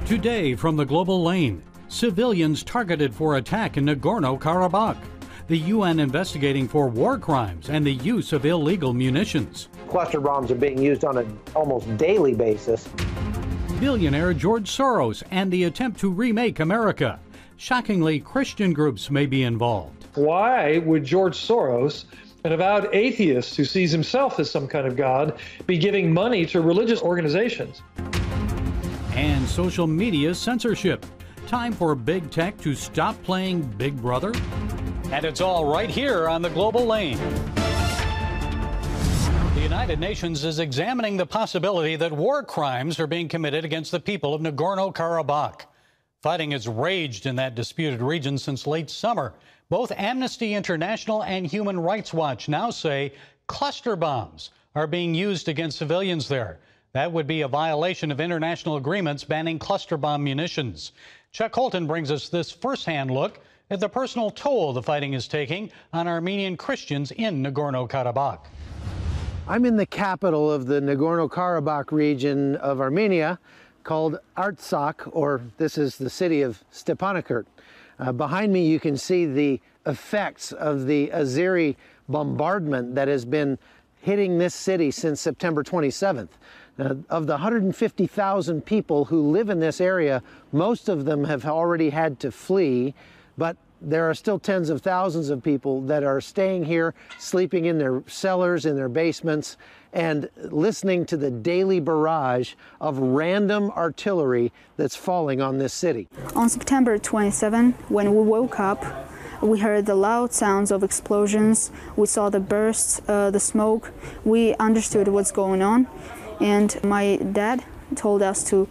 Today from the Global Lane, civilians targeted for attack in Nagorno-Karabakh. The UN investigating for war crimes and the use of illegal munitions. Cluster bombs are being used on an almost daily basis. Billionaire George Soros and the attempt to remake America. Shockingly, Christian groups may be involved. Why would George Soros, an avowed atheist who sees himself as some kind of god, be giving money to religious organizations? And social media censorship. Time for big tech to stop playing Big Brother? And it's all right here on the Global Lane. The United Nations is examining the possibility that war crimes are being committed against the people of Nagorno-Karabakh. Fighting has raged in that disputed region since late summer. Both Amnesty International and Human Rights Watch now say cluster bombs are being used against civilians there. That would be a violation of international agreements banning cluster bomb munitions. Chuck Holton brings us this first-hand look at the personal toll the fighting is taking on Armenian Christians in Nagorno-Karabakh. I'm in the capital of the Nagorno-Karabakh region of Armenia called Artsakh, or this is the city of Stepanakert. Behind me you can see the effects of the Azeri bombardment that has been hitting this city since September 27th. Of the 150,000 people who live in this area, most of them have already had to flee, but there are still tens of thousands of people that are staying here, sleeping in their cellars, in their basements, and listening to the daily barrage of random artillery that's falling on this city. On September 27, when we woke up, we heard the loud sounds of explosions. We saw the bursts, the smoke. We understood what's going on. And my dad told us to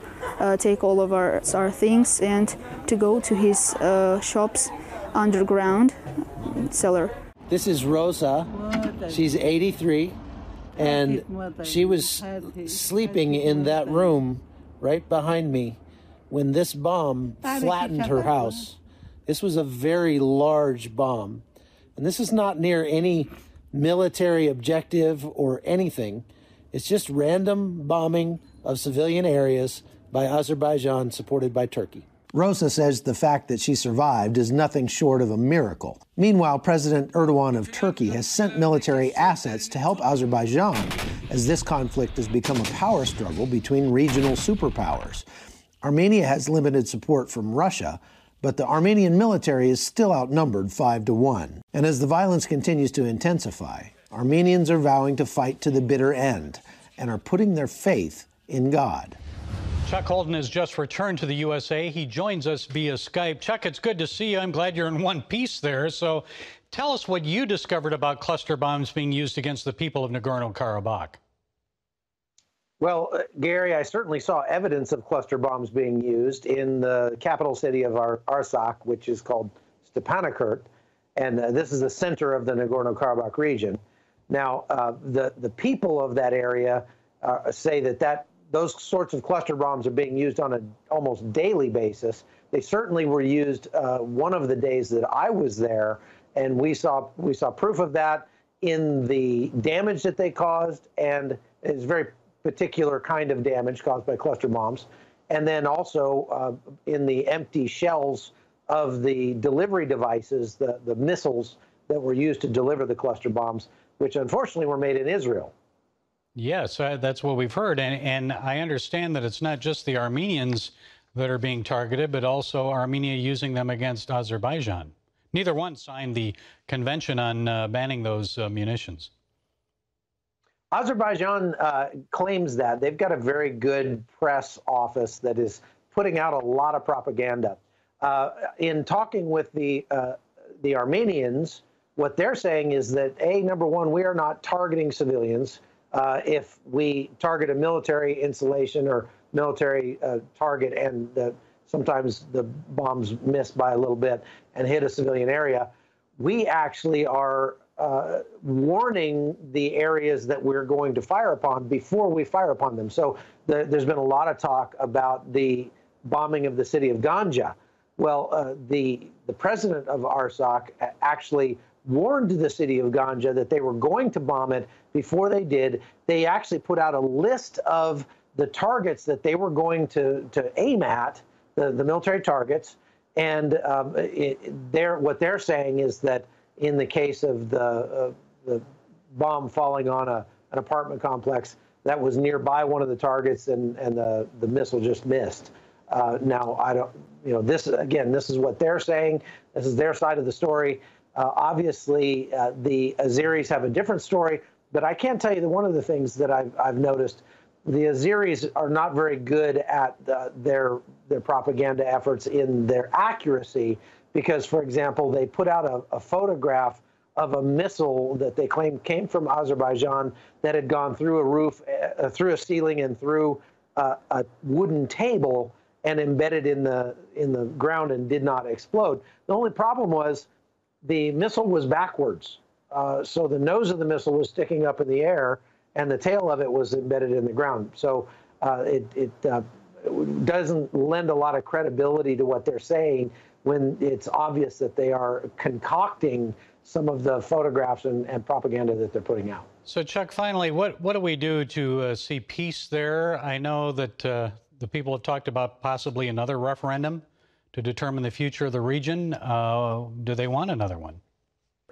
take all of our things and to go to his shop's underground cellar. This is Rosa. She's 83, and she was sleeping in that room right behind me when this bomb flattened her house. This was a very large bomb, and this is not near any military objective or anything. It's just random bombing of civilian areas by Azerbaijan, supported by Turkey. Rosa says the fact that she survived is nothing short of a miracle. Meanwhile, President Erdogan of Turkey has sent military assets to help Azerbaijan as this conflict has become a power struggle between regional superpowers. Armenia has limited support from Russia, but the Armenian military is still outnumbered 5-1. And as the violence continues to intensify, Armenians are vowing to fight to the bitter end and are putting their faith in God. Chuck Holton has just returned to the USA. He joins us via Skype. Chuck, it's good to see you. I'm glad you're in one piece there. So tell us what you discovered about cluster bombs being used against the people of Nagorno-Karabakh. Well, Gary, I certainly saw evidence of cluster bombs being used in the capital city of Artsakh, which is called Stepanakert, and this is the center of the Nagorno-Karabakh region. Now, the people of that area say that those sorts of cluster bombs are being used on an almost daily basis. They certainly were used one of the days that I was there, and we saw proof of that in the damage that they caused, and it's very particular kind of damage caused by cluster bombs, and then also in the empty shells of the delivery devices, the missiles that were used to deliver the cluster bombs, which unfortunately were made in Israel. Yes, that's what we've heard. And I understand that it's not just the Armenians that are being targeted, but also Armenia using them against Azerbaijan. Neither one signed the convention on banning those munitions. Azerbaijan claims that. They've got a very good press office that is putting out a lot of propaganda. In talking with the Armenians, what they're saying is that, number one, we are not targeting civilians. If we target a military installation or military target and sometimes the bombs miss by a little bit and hit a civilian area, we actually are warning the areas that we're going to fire upon before we fire upon them. So there's been a lot of talk about the bombing of the city of Ganja. Well, the president of Artsakh actually warned the city of Ganja that they were going to bomb it before they did. They actually put out a list of the targets that they were going to aim at, the military targets. And what they're saying is that in the case of the bomb falling on an apartment complex, that was nearby one of the targets, and the missile just missed. Now, I don't, this is what they're saying. This is their side of the story. Obviously, the Azeris have a different story, but I can tell you that one of the things that I've noticed, the Azeris are not very good at their propaganda efforts in their accuracy, because, for example, they put out a photograph of a missile that they claim came from Azerbaijan that had gone through a roof, through a ceiling, and through a wooden table and embedded in the ground and did not explode. The only problem was the missile was backwards. So the nose of the missile was sticking up in the air, and the tail of it was embedded in the ground. So it doesn't lend a lot of credibility to what they're saying when it's obvious that they are concocting some of the photographs and propaganda that they're putting out. So, Chuck, finally, what do we do to see peace there? I know that the people have talked about possibly another referendum to determine the future of the region. Do they want another one?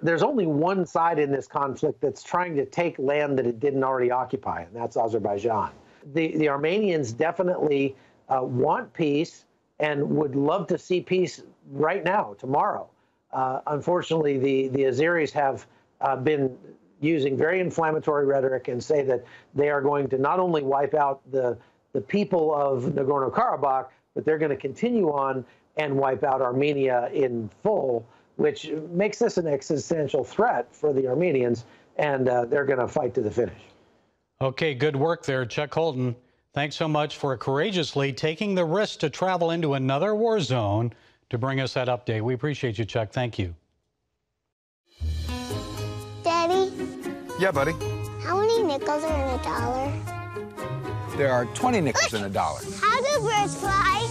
There's only one side in this conflict that's trying to take land that it didn't already occupy, and that's Azerbaijan. The Armenians definitely want peace and would love to see peace right now, tomorrow. Unfortunately, the Azeris have been using very inflammatory rhetoric and say that they are going to not only wipe out the people of Nagorno-Karabakh, but they're going to continue on and wipe out Armenia in full, which makes this an existential threat for the Armenians, and they're going to fight to the finish. Okay, good work there, Chuck Holton. Thanks so much for courageously taking the risk to travel into another war zone to bring us that update. We appreciate you, Chuck. Thank you. Daddy? Yeah, buddy? How many nickels are in a dollar? There are 20 nickels in a dollar. How do birds fly?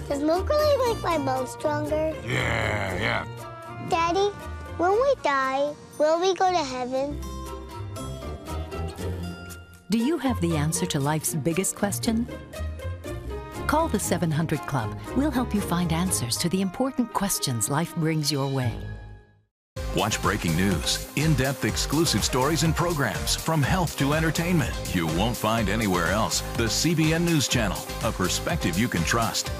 Does milk really make my bones stronger? Yeah. Daddy, when we die, will we go to heaven? Do you have the answer to life's biggest question? Call the 700 Club. We'll help you find answers to the important questions life brings your way. Watch breaking news, in-depth exclusive stories and programs, from health to entertainment, you won't find anywhere else. The CBN News Channel, a perspective you can trust.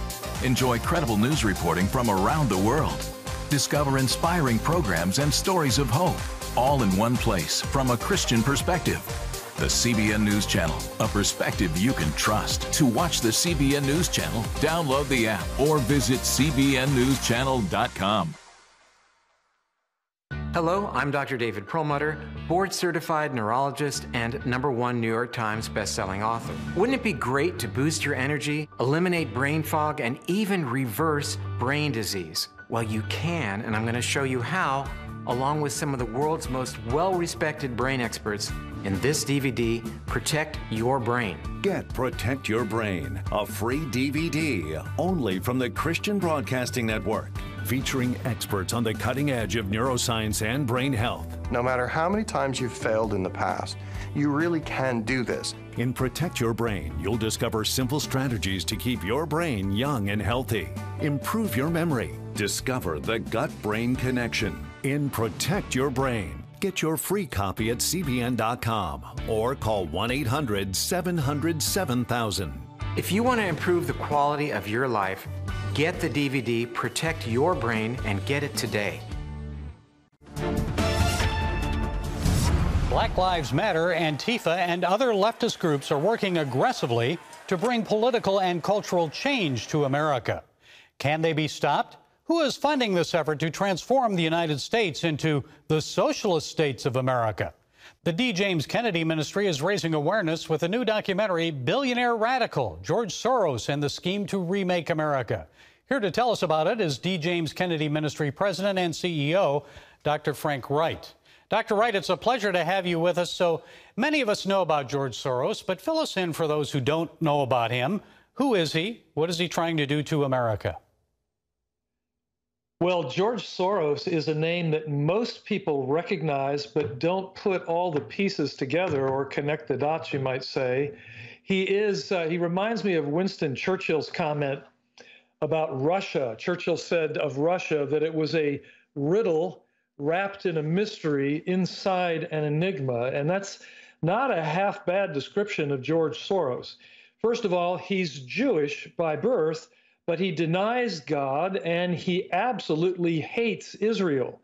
Enjoy credible news reporting from around the world. Discover inspiring programs and stories of hope, all in one place from a Christian perspective. The CBN News Channel, a perspective you can trust. To watch the CBN News Channel, download the app or visit cbnnewschannel.com. Hello, I'm Dr. David Perlmutter, board-certified neurologist and #1 New York Times best-selling author. Wouldn't it be great to boost your energy, eliminate brain fog, and even reverse brain disease? Well, you can, and I'm going to show you how, along with some of the world's most well-respected brain experts, in this DVD, Protect Your Brain. Get Protect Your Brain, a free DVD only from the Christian Broadcasting Network, featuring experts on the cutting edge of neuroscience and brain health. No matter how many times you've failed in the past, you really can do this. In Protect Your Brain, you'll discover simple strategies to keep your brain young and healthy. Improve your memory. Discover the gut-brain connection. In Protect Your Brain, get your free copy at cbn.com or call 1-800-700-7000. If you want to improve the quality of your life, get the DVD Protect Your Brain and get it today. Black Lives Matter, Antifa, and other leftist groups are working aggressively to bring political and cultural change to America. Can they be stopped? Who is funding this effort to transform the United States into the socialist states of America? The D. James Kennedy Ministry is raising awareness with a new documentary, Billionaire Radical, George Soros and the Scheme to Remake America. Here to tell us about it is D. James Kennedy Ministry President and CEO, Dr. Frank Wright. Dr. Wright, it's a pleasure to have you with us. So many of us know about George Soros, but fill us in for those who don't know about him. Who is he? What is he trying to do to America? Well, George Soros is a name that most people recognize, but don't put all the pieces together or connect the dots, you might say. He reminds me of Winston Churchill's comment about Russia. Churchill said of Russia that it was a riddle wrapped in a mystery inside an enigma. And that's not a half bad description of George Soros. First of all, he's Jewish by birth, but he denies God and he absolutely hates Israel.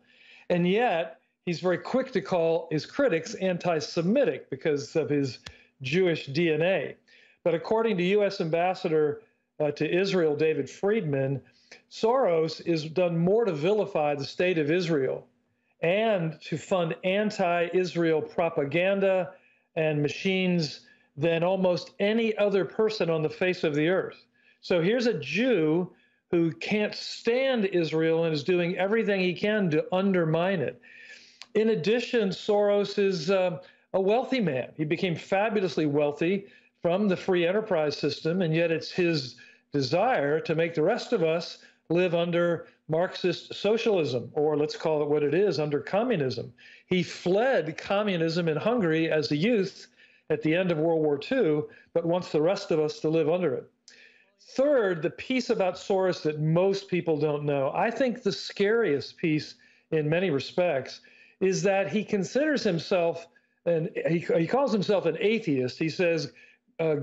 And yet, he's very quick to call his critics anti-Semitic because of his Jewish DNA. But according to U.S. Ambassador to Israel, David Friedman, Soros has done more to vilify the state of Israel and to fund anti-Israel propaganda and machines than almost any other person on the face of the earth. So here's a Jew who can't stand Israel and is doing everything he can to undermine it. In addition, Soros is a wealthy man. He became fabulously wealthy from the free enterprise system, and yet it's his desire to make the rest of us live under Marxist socialism, or let's call it what it is, under communism. He fled communism in Hungary as a youth at the end of World War II, but wants the rest of us to live under it. Third, the piece about Soros that most people don't know, I think the scariest piece in many respects, is that he considers himself, and he calls himself an atheist. He says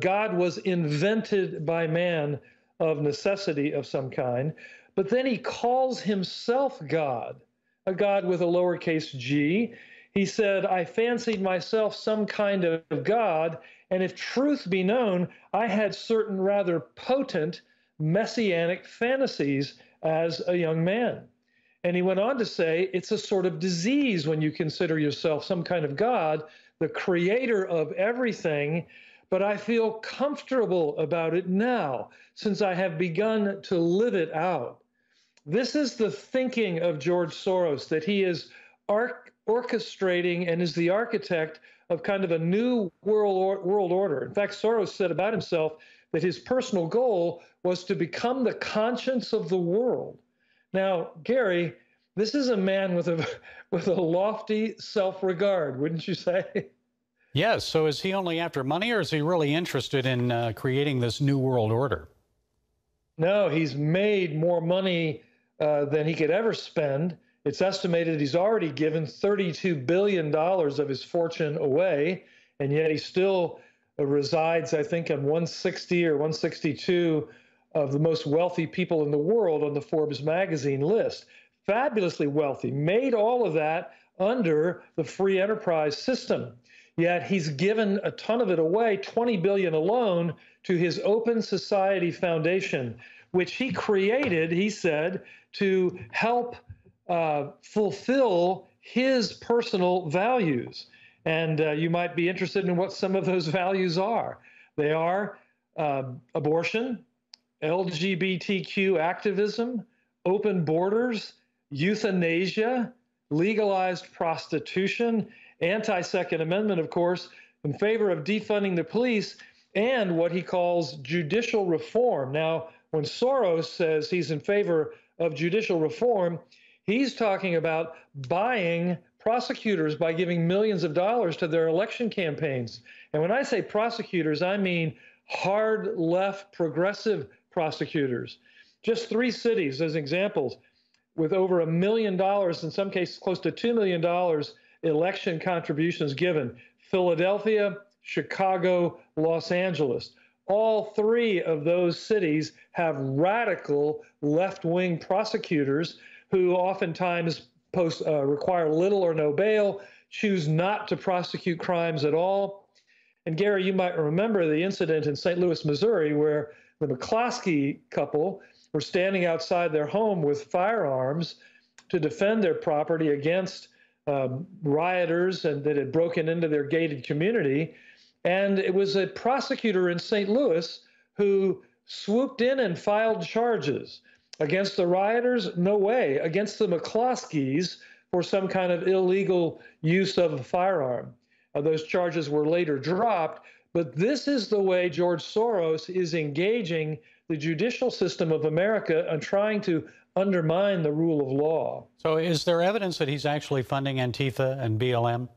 God was invented by man of necessity of some kind, but then he calls himself God, a God with a lowercase g. He said, I fancied myself some kind of God, and if truth be known, I had certain rather potent messianic fantasies as a young man. And he went on to say, it's a sort of disease when you consider yourself some kind of God, the creator of everything, but I feel comfortable about it now, since I have begun to live it out. This is the thinking of George Soros, that he is orchestrating and is the architect of kind of a new world order. In fact, Soros said about himself that his personal goal was to become the conscience of the world. Now, Gary, this is a man with a lofty self-regard, wouldn't you say? Yes. So is he only after money, or is he really interested in creating this new world order? No, he's made more money than he could ever spend. It's estimated he's already given $32 billion of his fortune away, and yet he still resides, I think, on 160 or 162 of the most wealthy people in the world on the Forbes magazine list. Fabulously wealthy, made all of that under the free enterprise system. Yet he's given a ton of it away, $20 billion alone, to his Open Society Foundation, which he created, he said, to help fulfill his personal values. And you might be interested in what some of those values are. They are abortion, LGBTQ activism, open borders, euthanasia, legalized prostitution, anti-Second Amendment, of course, in favor of defunding the police, and what he calls judicial reform. Now, when Soros says he's in favor of judicial reform, he's talking about buying prosecutors by giving millions of dollars to their election campaigns. And when I say prosecutors, I mean hard left progressive prosecutors. Just 3 cities as examples with over $1 million, in some cases close to $2 million election contributions given: Philadelphia, Chicago, Los Angeles. All 3 of those cities have radical left-wing prosecutors who oftentimes require little or no bail, choose not to prosecute crimes at all. And Gary, you might remember the incident in St. Louis, Missouri, where the McCloskey couple were standing outside their home with firearms to defend their property against rioters and that had broken into their gated community. And it was a prosecutor in St. Louis who swooped in and filed charges against the rioters. No way. Against the McCloskeys for some kind of illegal use of a firearm. Those charges were later dropped. But this is the way George Soros is engaging the judicial system of America and trying to undermine the rule of law. So is there evidence that he's actually funding Antifa and BLM?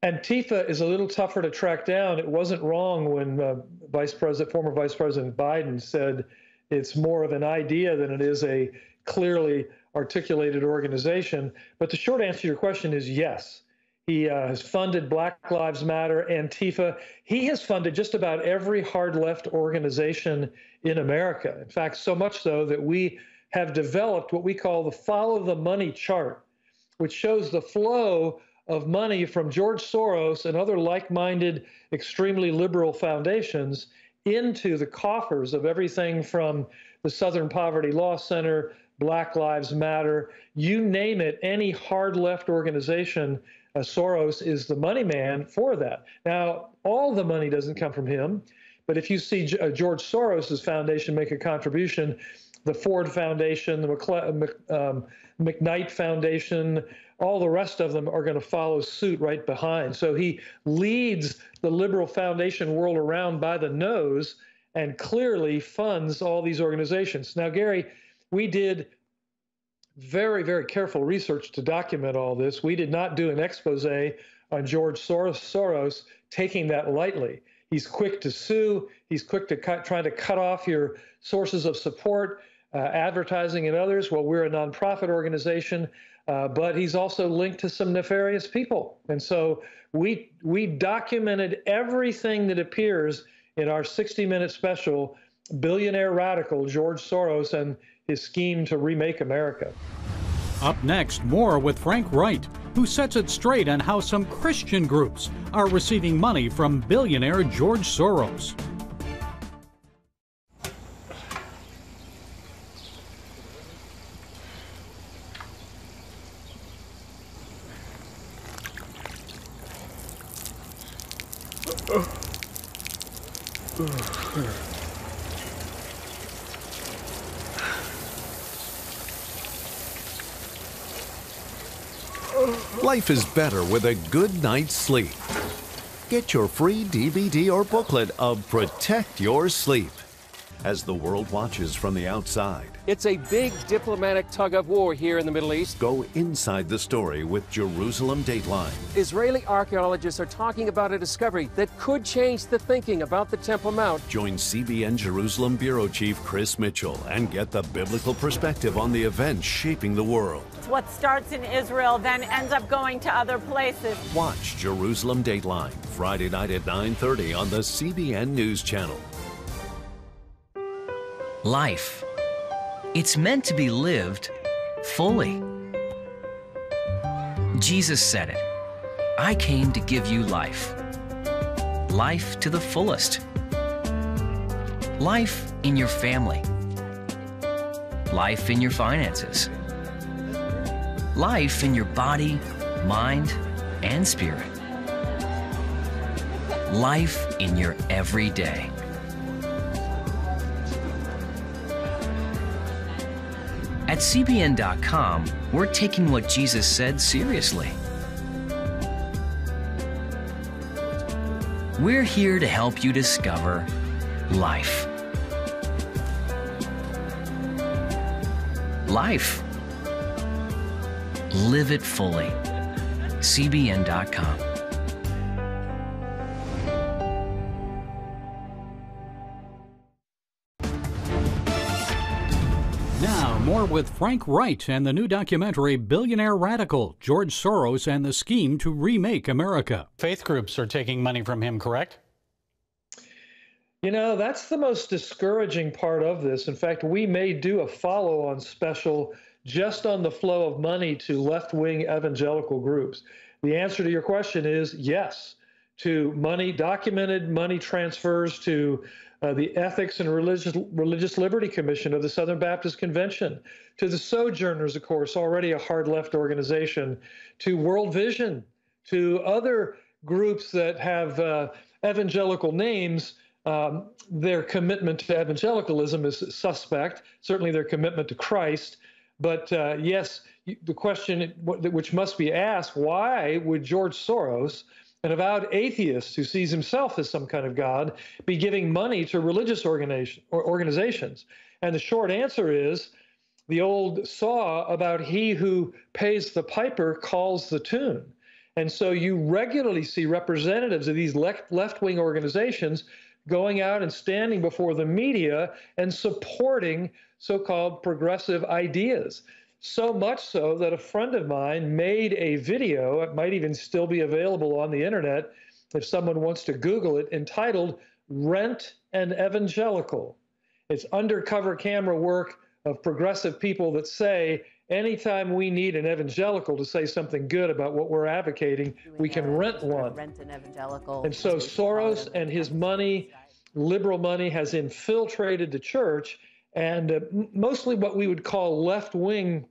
Antifa is a little tougher to track down. It wasn't wrong when former Vice President Biden said it's more of an idea than it is a clearly articulated organization. But the short answer to your question is yes. He has funded Black Lives Matter, Antifa. He has funded just about every hard left organization in America. In fact, so much so that we have developed what we call the follow the money chart, which shows the flow of money from George Soros and other like-minded, extremely liberal foundations into the coffers of everything from the Southern Poverty Law Center, Black Lives Matter, you name it, any hard left organization, Soros is the money man for that. Now, all the money doesn't come from him, but if you see George Soros's foundation make a contribution, the Ford Foundation, the McKnight Foundation, all the rest of them are going to follow suit right behind. So he leads the liberal foundation world around by the nose and clearly funds all these organizations. Now, Gary, we did very, very careful research to document all this. We did not do an expose on George Soros taking that lightly. He's quick to sue. He's quick to trying to cut off your sources of support, advertising and others. Well, we're a nonprofit organization, but he's also linked to some nefarious people. And so we documented everything that appears in our 60-minute special, Billionaire Radical, George Soros and his scheme to remake America. Up next, more with Frank Wright, who sets it straight on how some Christian groups are receiving money from billionaire George Soros. Life is better with a good night's sleep. Get your free DVD or booklet of Protect Your Sleep as the world watches from the outside. It's a big diplomatic tug of war here in the Middle East. Go inside the story with Jerusalem Dateline. Israeli archaeologists are talking about a discovery that could change the thinking about the Temple Mount. Join CBN Jerusalem Bureau Chief Chris Mitchell and get the biblical perspective on the events shaping the world. What starts in Israel then ends up going to other places. Watch Jerusalem Dateline Friday night at 9:30 on the CBN News Channel. Life. It's meant to be lived fully. Jesus said it. I came to give you life. Life to the fullest. Life in your family. Life in your finances. Life in your body, mind, and spirit. Life in your everyday. At CBN.com, we're taking what Jesus said seriously. We're here to help you discover life. Life. Live it fully. CBN.com. Now, more with Frank Wright and the new documentary Billionaire Radical, George Soros and the Scheme to Remake America. Faith groups are taking money from him, correct? You know, that's the most discouraging part of this. In fact, we may do a follow-on special just on the flow of money to left-wing evangelical groups. The answer to your question is yes, to money, documented money transfers to the Ethics and Religious Liberty Commission of the Southern Baptist Convention, to the Sojourners, of course, already a hard left organization, to World Vision, to other groups that have evangelical names. Their commitment to evangelicalism is suspect, certainly their commitment to Christ. But yes, the question which must be asked, why would George Soros, an avowed atheist who sees himself as some kind of God, be giving money to religious organizations? And the short answer is the old saw about he who pays the piper calls the tune. And so you regularly see representatives of these left-wing organizations going out and standing before the media and supporting so-called progressive ideas. So much so that a friend of mine made a video, it might even still be available on the internet if someone wants to Google it, entitled Rent an Evangelical. It's undercover camera work of progressive people that say, anytime we need an evangelical to say something good about what we're advocating, we can rent one. Rent an evangelical. And so Soros and his money, liberal money, has infiltrated the church, and mostly what we would call left-wing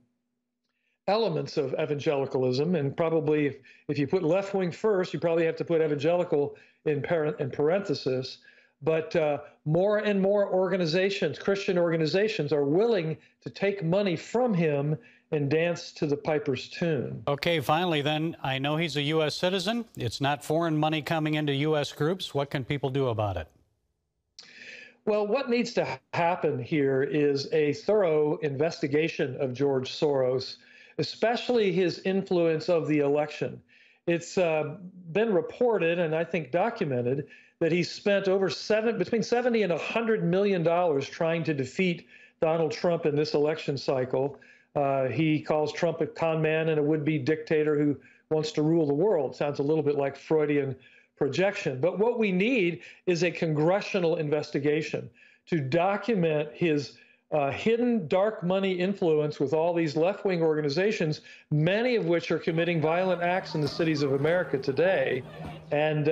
elements of evangelicalism. And probably if you put left-wing first, you probably have to put evangelical in parenthesis. But more and more organizations, Christian organizations, are willing to take money from him and dance to the piper's tune. Okay, finally then, I know he's a U.S. citizen. It's not foreign money coming into U.S. groups. What can people do about it? Well, what needs to happen here is a thorough investigation of George Soros, especially his influence of the election. It's been reported, and I think documented, that he spent between $70 and $100 million trying to defeat Donald Trump in this election cycle. He calls Trump a con man and a would-be dictator who wants to rule the world. Sounds a little bit like Freudian projection. But what we need is a congressional investigation to document his hidden dark money influence with all these left-wing organizations, many of which are committing violent acts in the cities of America today, and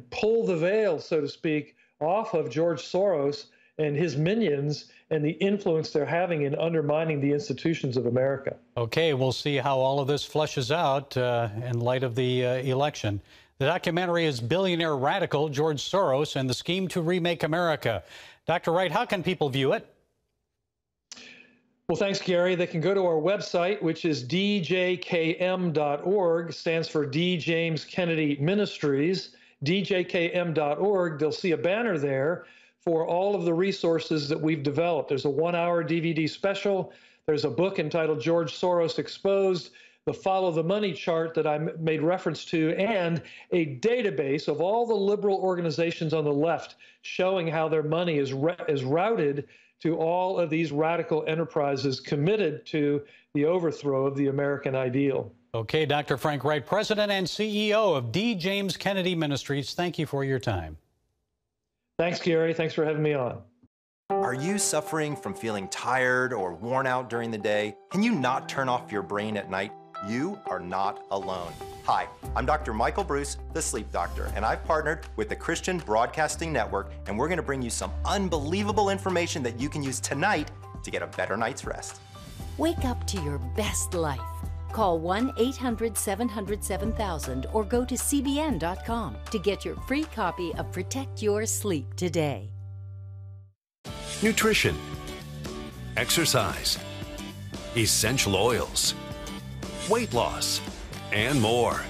pull the veil, so to speak, off of George Soros and his minions and the influence they're having in undermining the institutions of America. Okay, we'll see how all of this fleshes out in light of the election. The documentary is Billionaire Radical, George Soros and the Scheme to Remake America. Dr. Wright, how can people view it? Well, thanks, Gary. They can go to our website, which is djkm.org, stands for D. James Kennedy Ministries, djkm.org. They'll see a banner there for all of the resources that we've developed. There's a 1-hour DVD special. There's a book entitled George Soros Exposed, the Follow the Money chart that I made reference to, and a database of all the liberal organizations on the left showing how their money is routed to all of these radical enterprises committed to the overthrow of the American ideal. Okay, Dr. Frank Wright, President and CEO of D. James Kennedy Ministries, thank you for your time. Thanks, Gary. Thanks for having me on. Are you suffering from feeling tired or worn out during the day? Can you not turn off your brain at night? You are not alone. Hi, I'm Dr. Michael Bruce, the Sleep Doctor, and I've partnered with the Christian Broadcasting Network, and we're going to bring you some unbelievable information that you can use tonight to get a better night's rest. Wake up to your best life. Call 1-800-700-7000 or go to cbn.com to get your free copy of Protect Your Sleep today. Nutrition, exercise, essential oils, weight loss, and more.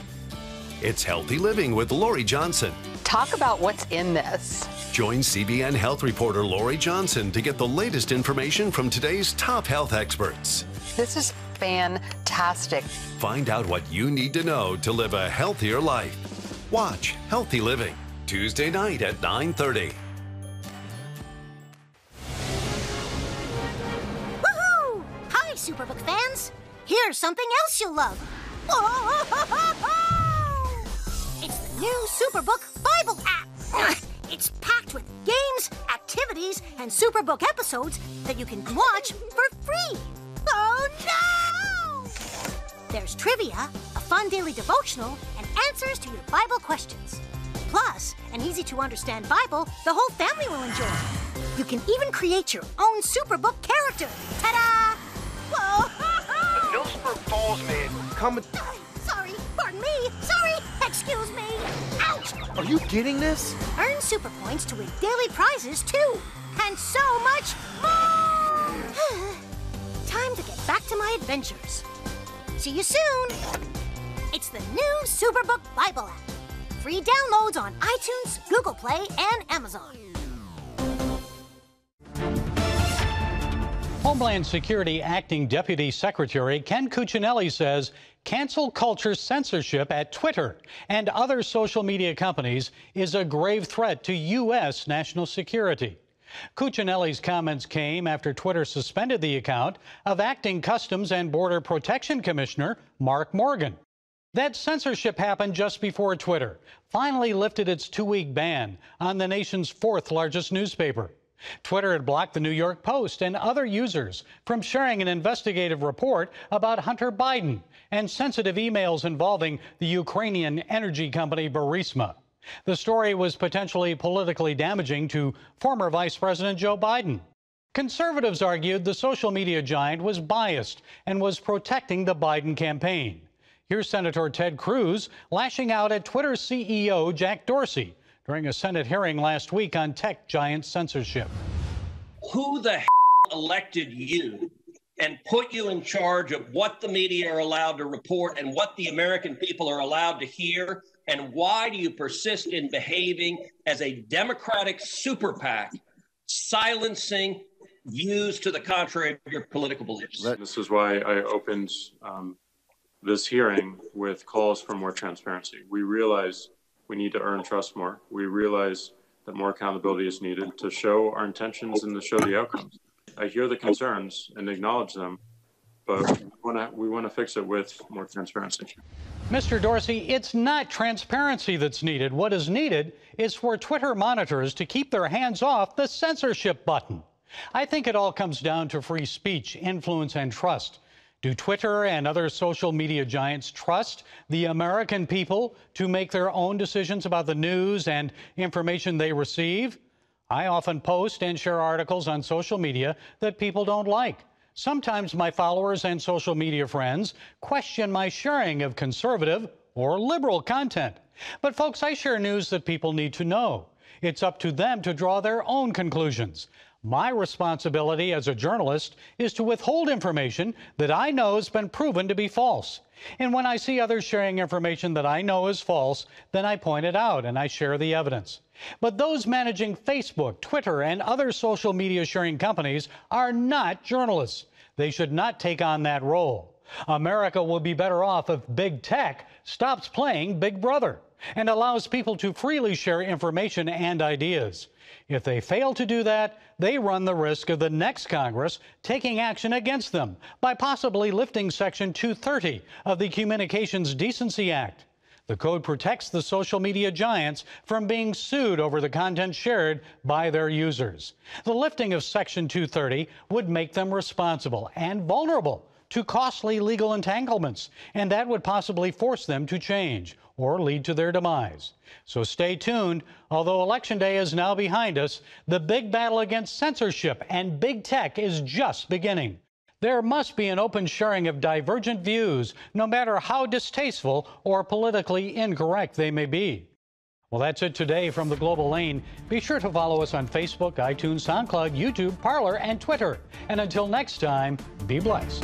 It's Healthy Living with Lori Johnson. Talk about what's in this. Join CBN health reporter Lori Johnson to get the latest information from today's top health experts. This is fantastic. Find out what you need to know to live a healthier life. Watch Healthy Living, Tuesday night at 9:30. Woohoo! Hi, Superbook fans. Here's something else you'll love. It's the new Superbook Bible app. It's packed with games, activities, and Superbook episodes that you can watch for free. Oh, no! There's trivia, a fun daily devotional, and answers to your Bible questions. Plus, an easy-to-understand Bible the whole family will enjoy. You can even create your own Superbook character. Ta-da! Whoa! No Spur Falls, man. Come. Sorry, pardon me. Sorry, excuse me. Ouch! Are you getting this? Earn super points to win daily prizes, too. And so much more! Time to get back to my adventures. See you soon. It's the new Superbook Bible app. Free downloads on iTunes, Google Play, and Amazon. Homeland Security Acting Deputy Secretary Ken Cuccinelli says cancel culture censorship at Twitter and other social media companies is a grave threat to U.S. national security. Cuccinelli's comments came after Twitter suspended the account of Acting Customs and Border Protection Commissioner Mark Morgan. That censorship happened just before Twitter finally lifted its 2-week ban on the nation's fourth largest newspaper. Twitter had blocked the New York Post and other users from sharing an investigative report about Hunter Biden and sensitive emails involving the Ukrainian energy company Burisma. The story was potentially politically damaging to former Vice President Joe Biden. Conservatives argued the social media giant was biased and was protecting the Biden campaign. Here's Senator Ted Cruz lashing out at Twitter CEO Jack Dorsey during a Senate hearing last week on tech giant censorship. Who the elected you and put you in charge of what the media are allowed to report and what the American people are allowed to hear? And why do you persist in behaving as a Democratic super PAC, silencing views to the contrary of your political beliefs? This is why I opened this hearing with calls for more transparency. We realize we need to earn trust more. We realize that more accountability is needed to show our intentions and to show the outcomes. I hear the concerns and acknowledge them, but we want to fix it with more transparency. Mr. Dorsey, it's not transparency that's needed. What is needed is for Twitter monitors to keep their hands off the censorship button. I think it all comes down to free speech, influence, and trust. Do Twitter and other social media giants trust the American people to make their own decisions about the news and information they receive? I often post and share articles on social media that people don't like. Sometimes my followers and social media friends question my sharing of conservative or liberal content. But folks, I share news that people need to know. It's up to them to draw their own conclusions. My responsibility as a journalist is to withhold information that I know has been proven to be false. And when I see others sharing information that I know is false, then I point it out and I share the evidence. But those managing Facebook, Twitter, and other social media sharing companies are not journalists. They should not take on that role. America will be better off if big tech stops playing Big Brother and allows people to freely share information and ideas. If they fail to do that, they run the risk of the next Congress taking action against them by possibly lifting Section 230 of the Communications Decency Act. The code protects the social media giants from being sued over the content shared by their users. The lifting of Section 230 would make them responsible and vulnerable to costly legal entanglements, and that would possibly force them to change or lead to their demise. So stay tuned. Although Election Day is now behind us, the big battle against censorship and big tech is just beginning. There must be an open sharing of divergent views, no matter how distasteful or politically incorrect they may be. Well, that's it today from the Global Lane. Be sure to follow us on Facebook, iTunes, SoundCloud, YouTube, Parler, and Twitter. And until next time, be blessed.